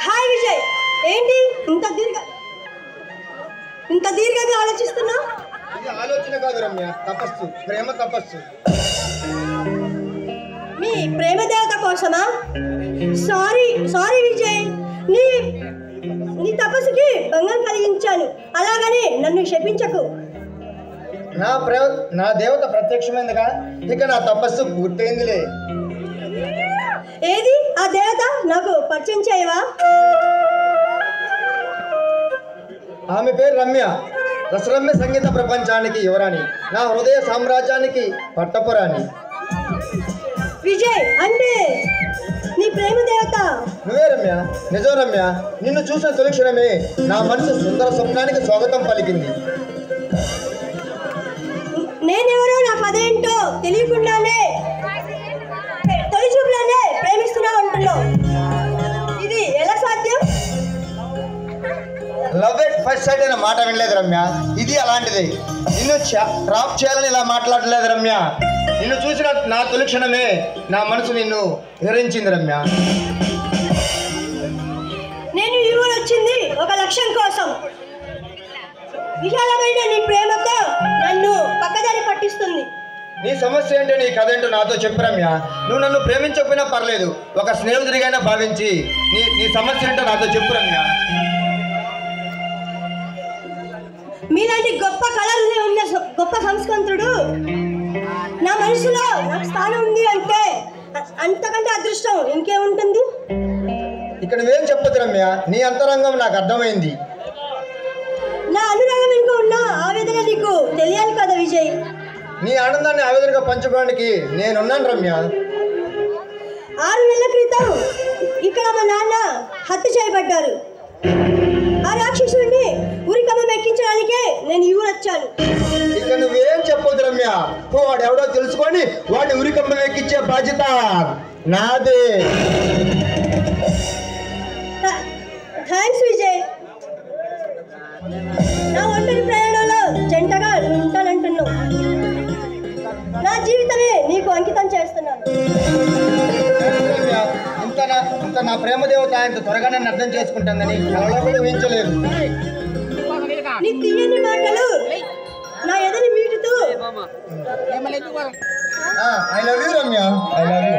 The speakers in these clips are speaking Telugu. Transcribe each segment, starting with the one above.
హాయ్ విజయ్, ఏంటి ఇంత దీర్ఘంగా ఆలోచిస్తున్నా? ఇది ఆలోచన కాదు రమ్య, తపస్సు, ప్రేమ తపస్సు. మీ ప్రేమ దేవత కోసమా? సారీ విజయ్, నీ తపస్సుకి భంగం కలిగించాను. అలాగని నన్ను శపించకు. నా దేవత ప్రత్యక్షమైందిగా, ఇక నా తపస్సు పూర్తయిందిలే. ఏది ఆ దేవత? నాకు పరిచయం చేయవా? ఆమె పేరు రమ్య, రసరమ్య సంగీత ప్రపంచానికి యువరాణి, నా హృదయ సామ్రాజ్యానికి పట్టపురాణి. విజయ్ అంటే నీ ప్రేమ దేవత నువ్వే రమ్య. నిజం రమ్య, నిన్ను చూసిన తొలి క్షణమే నా మనసు సుందర స్వప్నానికి స్వాగతం పలికింది. నేనెవరో నా పదేంటో తెలియకుండానే తొలి చూపులోనే ప్రేమిస్తున్నావు అంటున్నావు. ఇది ఎలా సాధ్యం? లవ్ ఎట్ ఫస్ట్ సైట్ అనే మాట వినలేదు రమ్య, ఇది అలాంటిది. నిన్ను ట్రాప్ చేయాలని ఇలా మాట్లాడలేదు రమ్య. నిన్ను చూసిన నా తొలి క్షణమే నా మనసు నిన్ను వివరించింది రమ్య. నేను ఈ ఊరు వచ్చింది ఒక లక్ష్యం కోసం. విశాలమైన నీ ప్రేమతో నన్ను పక్కదారి పట్టిస్తుంది. నీ సమస్య ఏంటో, నీ కథ ఏంటో నాతో చెప్పు రమ్య. నువ్వు నన్ను ప్రేమించకపోయినా పర్లేదు, ఒక స్నేహితుడిగానే భావించి నీ సమస్య ఏంటో నాతో చెప్పు రమ్య. మీలాంటి గొప్ప కళలు ఉన్న గొప్ప సంస్కంతుడు నా మనసులో నాకు స్థానం ఉంది అంటే అంతకంటే అదృష్టం ఇంకేముంటుంది? ఇక్కడ నువ్వేం చెప్పొద్దు రమ్య, నీ అంతరంగం నాకు అర్థమైంది. నా అనురాగం వెనుక ఉన్న ఆవేదన నీకు తెలియాలి కదా విజయ్. నీ ఆనందాన్ని ఆవేదనగా పంచుకోవడానికి నేనున్నాను రమ్య. 6 నెలల క్రితం ఇక్కడ మా నాన్న హత్య చేయబడ్డారు. ఆ రాక్షసుడిని ఉరికమ్మం ఎక్కించడానికే నేను ఈ ఊరు వచ్చాను. ఇక నువ్వేం చెప్పొద్దు రమ్య, వాడు ఎవడో తెలుసుకొని వాడిని ఉరికమ్మం ఎక్కించే బాధ్యత నాదే. థ్యాంక్స్ విజయ్. నా ఒంటరి ప్రయాణంలో జంటగా ఉంటానంటున్నావు. నా జీవితమే నీకు అంకితం చేస్తున్నాను. ఇంత నా ప్రేమ దేవత ఇంత త్వరగా నన్ను అర్థం చేసుకుంటుందని కలలో కూడా ఊహించలేదు. నీ తీయని మాటలు నా ఎదురు మీటుతూ I love you Ramya, I love you.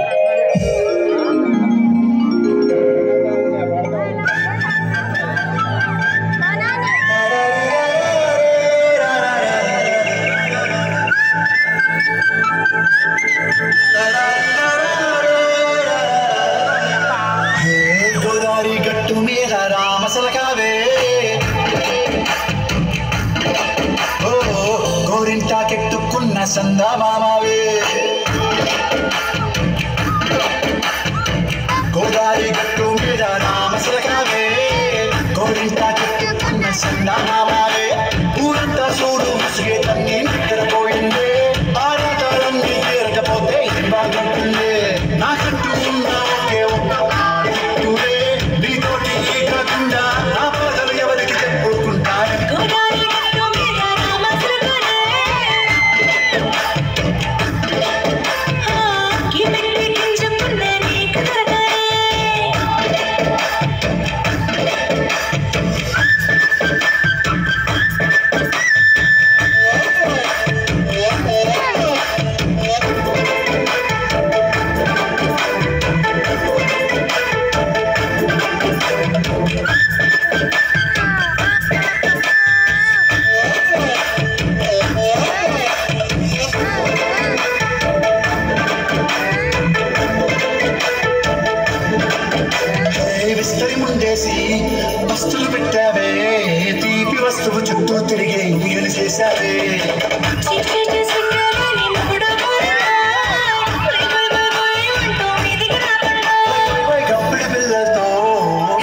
గోరింటాకెట్టుకున్న సందా మామావే, గోదారి గట్టు మీద రామసలకావే, గోరింటాకెట్టుకున్న సందా మామావే, ఊరంతా చూడు ముసిగే తన్ని నిద్రపోయిందే, ఆరాటారం నీ తీరకపోతే ఏం బాగుంటుంది, నాకంటూ ఉన్న ఒకే ఒక్క ఆడుతుందే, నీతోటి కాకుండా నా బాధలు ఎవరికి చెప్పుకుంటారు. బస్తులు పెట్టావే, తీపి వస్తువు చుట్టూ తిరిగే ఉయ్యలు చేశావే, గబ్బడి పిల్లలతో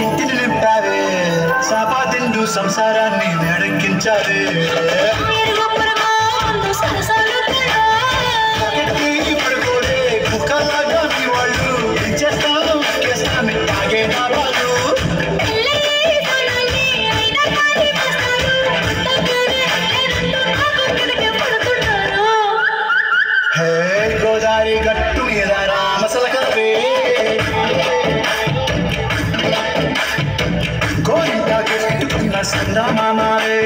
ఇంటిని నింపావే, సాపాదిండు సంసారాన్ని మేడెక్కించావే, ఇప్పుడు కూడా కుక్కలాగా మీ వాళ్ళు ఏం చేస్తావు కేస్తామే తాగే నా వాళ్ళు. Hey, go గోదారి గట్టు మీద రామసలకవే గోయిందాకెట్టుకున్న సందమామావే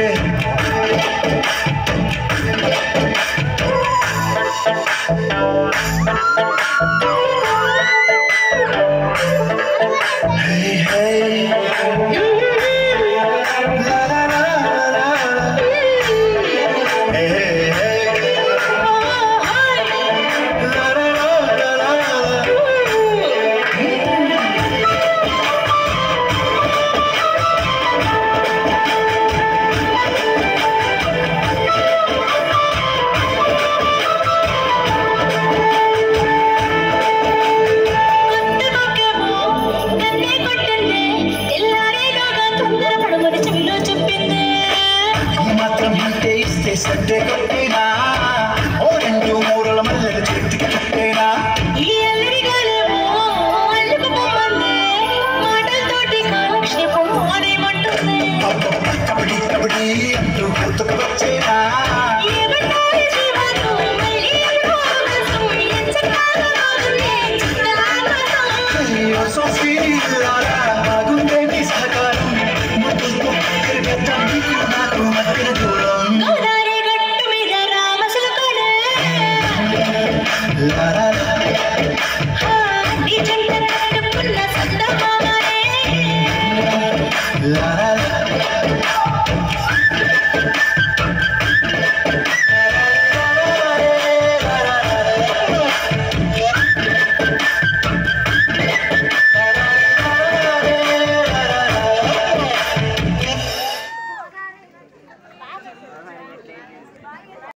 Hey, hey. La, la, la, la.